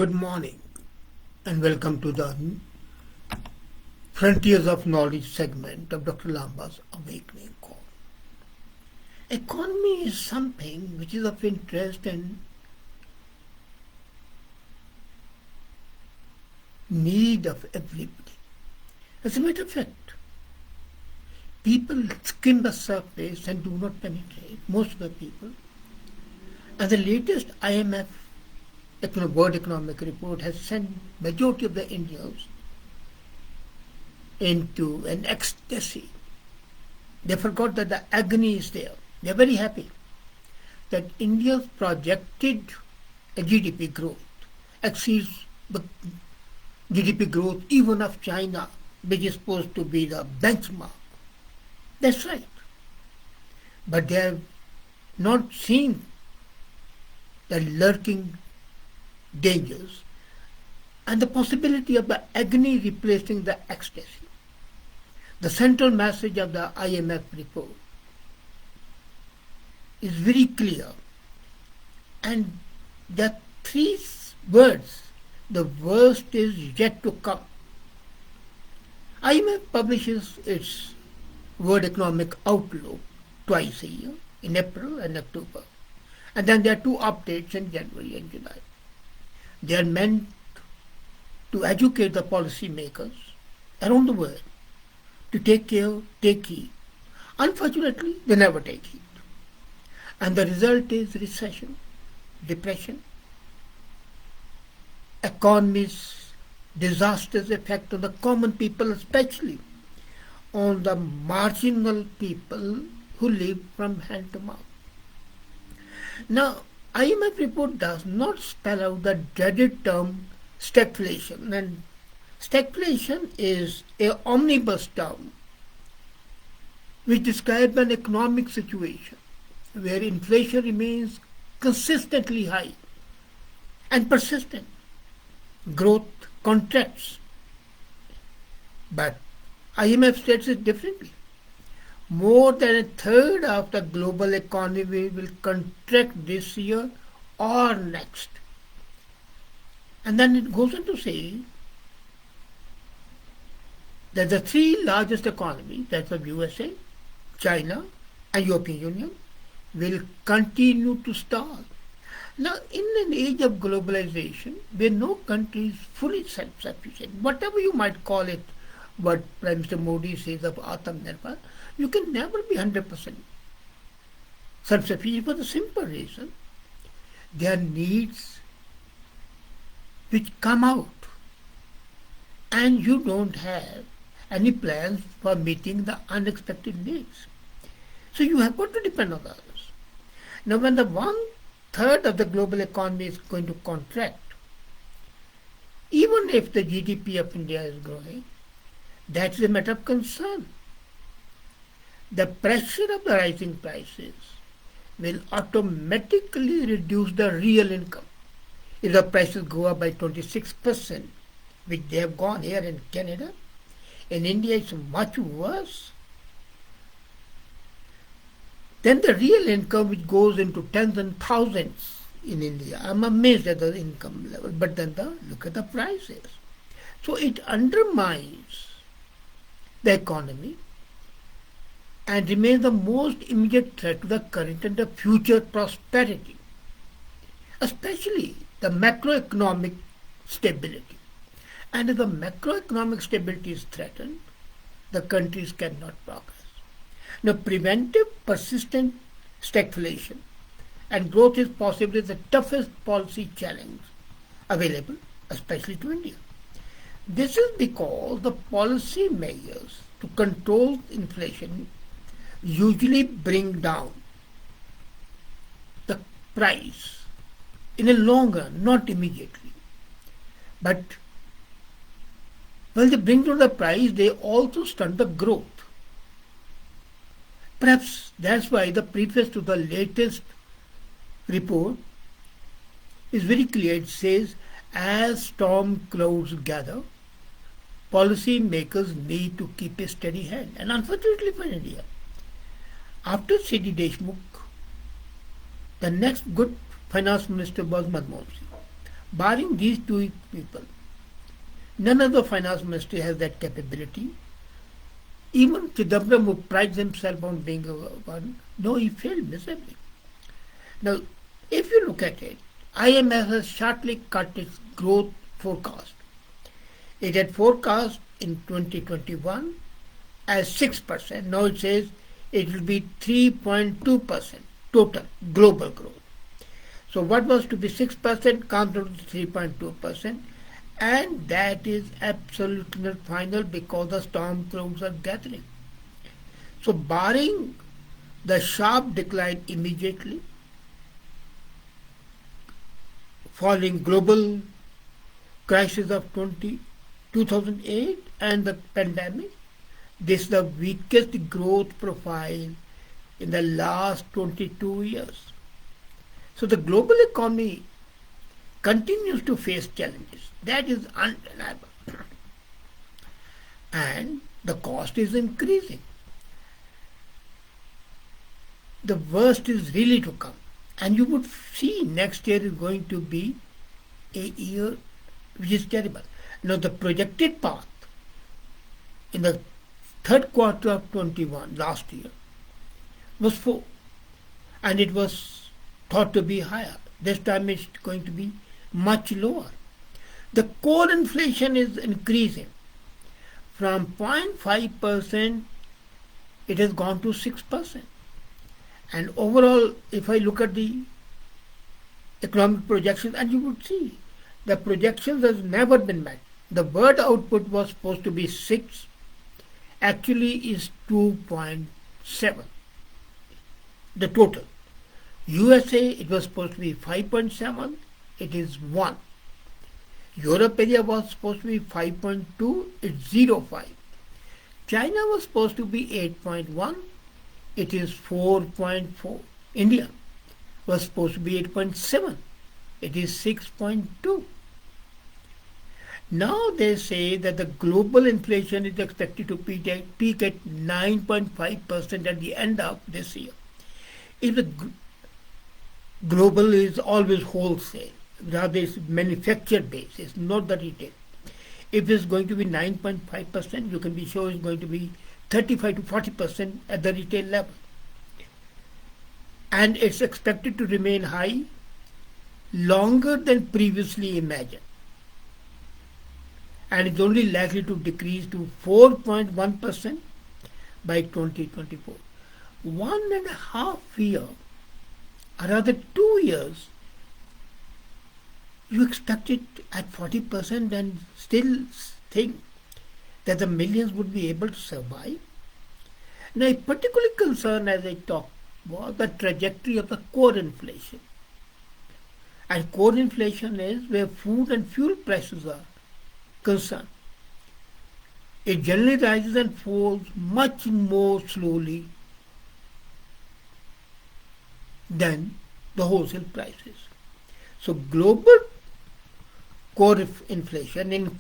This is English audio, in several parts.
Good morning and welcome to the Frontiers of Knowledge segment of Dr. Lamba's Awakening Call. Economy is something which is of interest and need of everybody. As a matter of fact, people skim the surface and do not penetrate, most of the people. And the latest IMF World Economic Report has sent majority of the Indians into an ecstasy. They forgot that the agony is there. They are very happy that India's projected GDP growth exceeds the GDP growth even of China, which is supposed to be the benchmark. That's right. But they have not seen the lurking dangers and the possibility of the agony replacing the ecstasy. The central message of the IMF report is very clear, and the three words: the worst is yet to come. IMF publishes its World Economic Outlook twice a year, in April and October, and then there are two updates in January and July. They are meant to educate the policymakers around the world to take care, take heed. Unfortunately, they never take heed. And the result is recession, depression, economy's disastrous effect on the common people, especially on the marginal people who live from hand to mouth. Now, IMF report does not spell out the dreaded term stagflation, and stagflation is an omnibus term which describes an economic situation where inflation remains consistently high and persistent. Growth contracts. But IMF states it differently. More than a third of the global economy will contract this year or next. And then it goes on to say that the three largest economies, that's of USA, China, and European Union, will continue to stall. Now, in an age of globalization, where no country is fully self-sufficient, whatever you might call it, what Prime Minister Modi says of Atmanirbhar, you can never be 100% self-sufficient for the simple reason there are needs which come out and you don't have any plans for meeting the unexpected needs. So you have got to depend on others. Now when the 1/3 of the global economy is going to contract, even if the GDP of India is growing, that is a matter of concern. The pressure of the rising prices will automatically reduce the real income. If the prices go up by 26%, which they have gone here in Canada, in India it's much worse, then the real income which goes into tens and thousands in India, I'm amazed at the income level, but then look at the prices. So it undermines the economy and remains the most immediate threat to the current and the future prosperity, especially the macroeconomic stability. And if the macroeconomic stability is threatened, the countries cannot progress. Now, preventive persistent stagflation and growth is possibly the toughest policy challenge available, especially to India. This is because the policy measures to control inflation usually bring down the price in a long run, not immediately. But when they bring down the price, they also stunt the growth. Perhaps that's why the preface to the latest report is very clear. It says, as storm clouds gather, policy makers need to keep a steady hand. And unfortunately for India, after C.D. Deshmukh, the next good finance minister was Manmohan Singh. Barring these two people, none of the finance ministry has that capability. Even Chidambaram, who prides himself on being a one, no, he failed miserably. Now, if you look at it, IMF has sharply cut its growth forecast. It had forecast in 2021 as 6%. Now it says it will be 3.2% total global growth. So what was to be 6% comes down to 3.2%, and that is absolutely not final because the storm clouds are gathering. So barring the sharp decline immediately following global crisis of 2008 and the pandemic, this is the weakest growth profile in the last 22 years. So the global economy continues to face challenges. That is undeniable. And the cost is increasing. The worst is really to come. And you would see next year is going to be a year which is terrible. Now the projected path in the third quarter of 21 last year was 4, and it was thought to be higher. This time it's going to be much lower. The core inflation is increasing. From 0.5% it has gone to 6%. And overall, if I look at the economic projections, and you would see the projections has never been met. The word output was supposed to be 6, actually is 2.7. The total. USA, it was supposed to be 5.7, it is 1. Europe area was supposed to be 5.2, it's 0.5. China was supposed to be 8.1, it is 4.4. India was supposed to be 8.7, it is 6.2. Now they say that the global inflation is expected to peak at 9.5% at the end of this year. If the global is always wholesale, rather it's manufactured base, it's not the retail. If it's going to be 9.5%, you can be sure it's going to be 35 to 40% at the retail level. And it's expected to remain high longer than previously imagined. And it's only likely to decrease to 4.1% by 2024. 1.5 years, or rather 2 years, you expect it at 40% and still think that the millions would be able to survive. Now, a particular concern as I talked was the trajectory of the core inflation. And core inflation is where food and fuel prices are concerned. It generally rises and falls much more slowly than the wholesale prices. So global core inflation,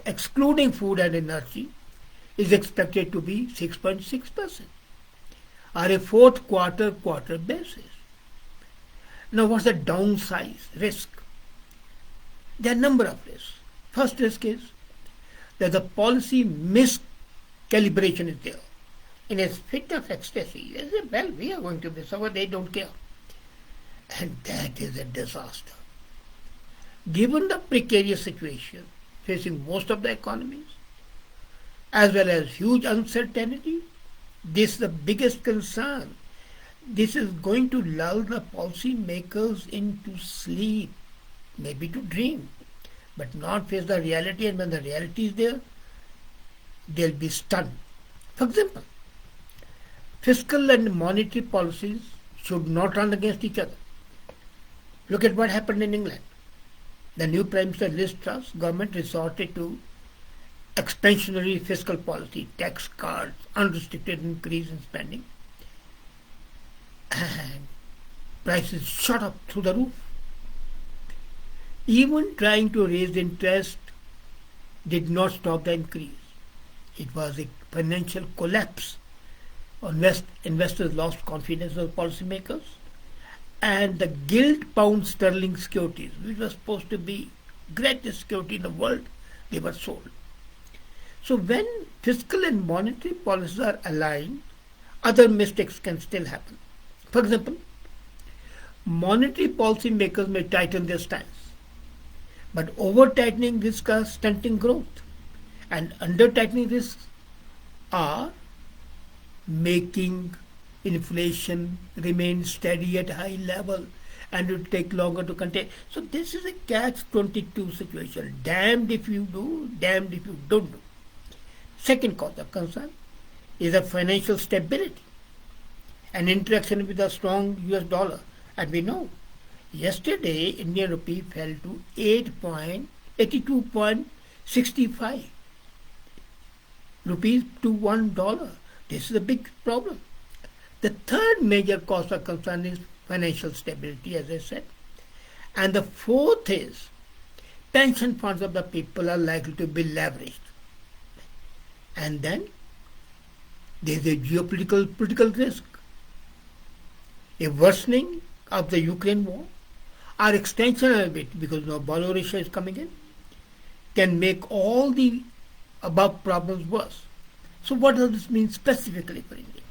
excluding food and energy, is expected to be 6.6% on a fourth quarter basis. Now what's the downside risk? There are a number of risks. First risk is that the policy miscalibration is there. In a fit of ecstasy, they say, well, we are going to be so they don't care. And that is a disaster. Given the precarious situation facing most of the economies, as well as huge uncertainty, this is the biggest concern. This is going to lull the policy makers into sleep, maybe to dream, but not face the reality, and when the reality is there, they'll be stunned. For example, fiscal and monetary policies should not run against each other. Look at what happened in England. The new Prime Minister Liz Truss government resorted to expansionary fiscal policy, tax cuts, unrestricted increase in spending, and prices shot up through the roof. Even trying to raise interest did not stop the increase. It was a financial collapse. Investors lost confidence of policymakers, and the gilt pound sterling securities, which were supposed to be greatest security in the world, they were sold. So when fiscal and monetary policies are aligned, other mistakes can still happen. For example, monetary policy makers may tighten their stance, but over tightening risks are stunting growth, and under tightening risks are making inflation remain steady at high level and it will take longer to contain. So this is a catch-22 situation. Damned if you do, damned if you don't do. Second cause of concern is a financial stability and interaction with a strong US dollar. And we know yesterday Indian rupee fell to 82.65 rupees to $1. This is a big problem. The third major cause of concern is financial stability, as I said. And the fourth is pension funds of the people are likely to be leveraged. And then there is a political risk. A worsening of the Ukraine war or extension of it, because now Belarus is coming in, can make all the above problems worse. So what does this mean specifically for India?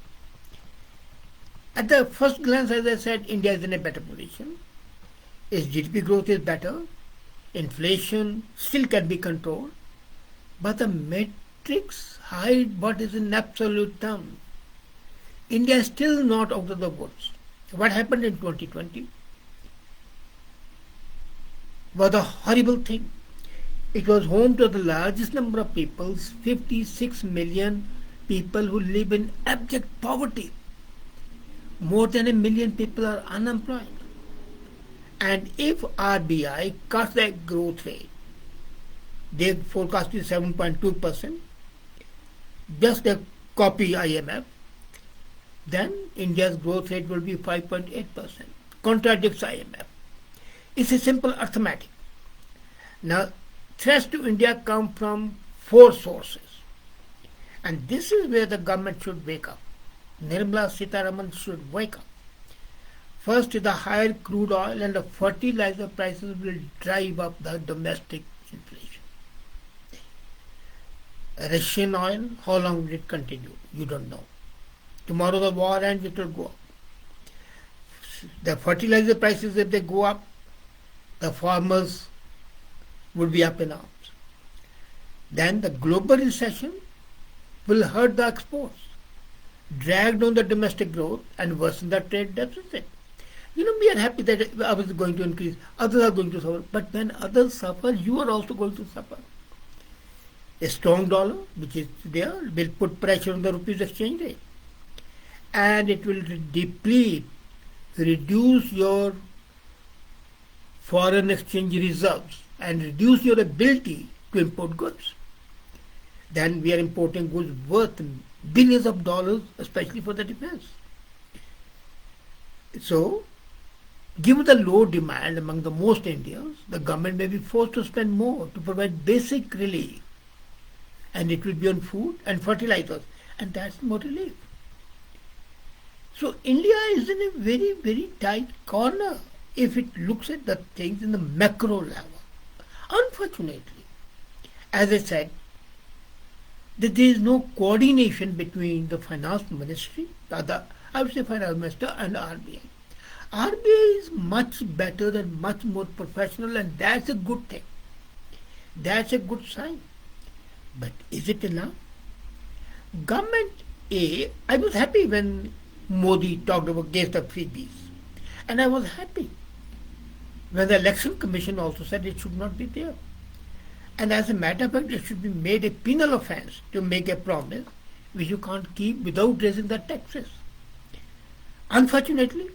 At the first glance, as I said, India is in a better position. Its GDP growth is better. Inflation still can be controlled. But the metrics hide what is in absolute terms. India is still not out of the woods. What happened in 2020 was a horrible thing. It was home to the largest number of people, 56 million people who live in abject poverty. More than 1 million people are unemployed. And if RBI cuts their growth rate, they forecast is 7.2%, just a copy IMF, then India's growth rate will be 5.8%, contradicts IMF. It's a simple arithmetic. Now, threats to India come from four sources. And this is where the government should wake up. Nirmala Sitharaman should wake up. First is the higher crude oil and the fertilizer prices will drive up the domestic inflation. Russian oil, how long will it continue? You don't know. Tomorrow the war ends, it will go up. The fertilizer prices, if they go up, the farmers would be up in arms. Then the global recession will hurt the exports, drag down the domestic growth and worsen the trade deficit. We are happy that ours is going to increase, others are going to suffer, but when others suffer, you are also going to suffer. A strong dollar, which is there, will put pressure on the rupees exchange rate, and it will deplete, reduce your foreign exchange reserves and reduce your ability to import goods. Then we are importing goods worth billions of dollars, especially for the defense. So, given the low demand among the most Indians, the government may be forced to spend more to provide basic relief. And it will be on food and fertilizers. And that's more relief. So India is in a very, very tight corner if it looks at the things in the macro level. Unfortunately, as I said, that there is no coordination between the finance ministry, I would say finance minister, and RBI. RBI is much better and much more professional, and that's a good thing. That's a good sign. But is it enough? Government A, I was happy when Modi talked about against the freebies. And I was happy when the Election Commission also said it should not be there. And as a matter of fact, it should be made a penal offense to make a promise which you can't keep without raising the taxes. Unfortunately,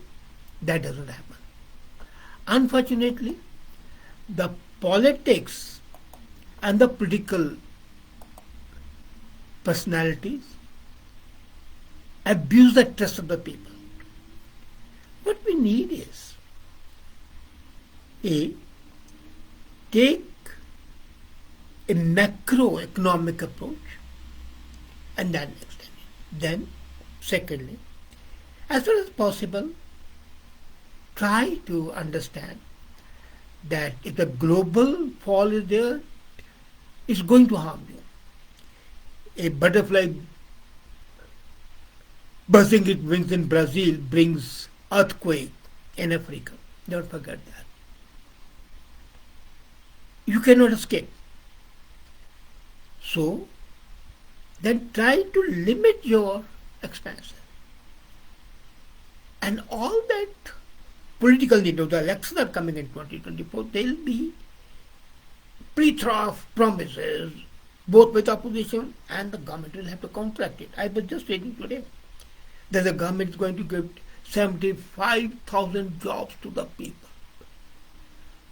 that doesn't happen. Unfortunately, the politics and the political personalities abuse the trust of the people. What we need is take a macroeconomic approach and then extend it. Then, secondly, as far as possible, try to understand that if the global fall is there, it's going to harm you. A butterfly buzzing its wings in Brazil brings earthquake in Africa. Don't forget that. You cannot escape. So, then try to limit your expenses. And all that political need of the elections are coming in 2024, they'll be pre-trough promises, both with opposition and the government will have to contract it. I was just reading today that the government is going to give 75,000 jobs to the people.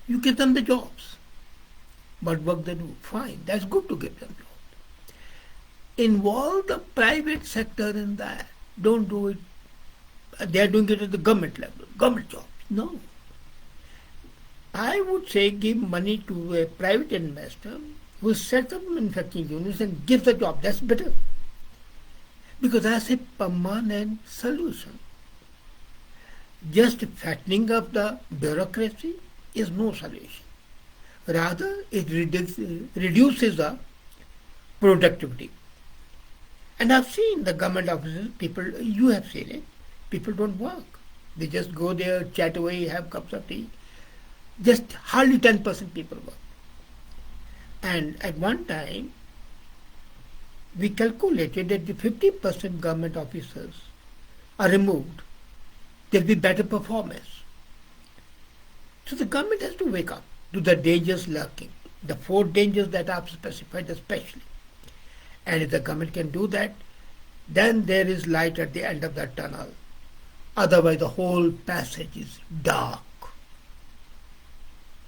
You give them the jobs. What work they do? Fine, that's good to give them jobs. Involve the private sector in that. Don't do it. They are doing it at the government level, government jobs. No. I would say give money to a private investor who sets up manufacturing units and gives the job. That's better. Because that's a permanent solution. Just fattening up the bureaucracy is no solution. Rather, it reduces the productivity. And I've seen the government offices, people, you have seen it, people don't work. They just go there, chat away, have cups of tea. Just hardly 10% people work. And at one time, we calculated that if 50% government officers are removed, there'll be better performance. So the government has to wake up to the dangers lurking, the 4 dangers that I've specified especially. And if the government can do that, then there is light at the end of the tunnel. Otherwise, the whole passage is dark.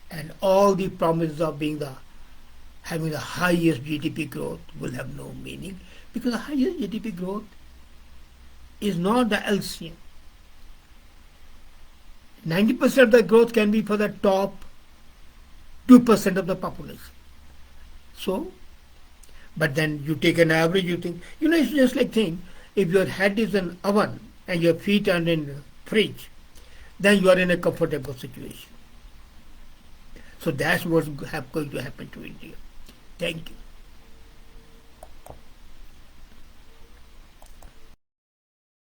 And all the promises of having the highest GDP growth will have no meaning, because the highest GDP growth is not the LCM. 90% of the growth can be for the top 2% of the population. So, but then you take an average, you think, it's just like saying, if your head is an oven and your feet are in a fridge, then you are in a comfortable situation. So that's what's going to happen to India. Thank you.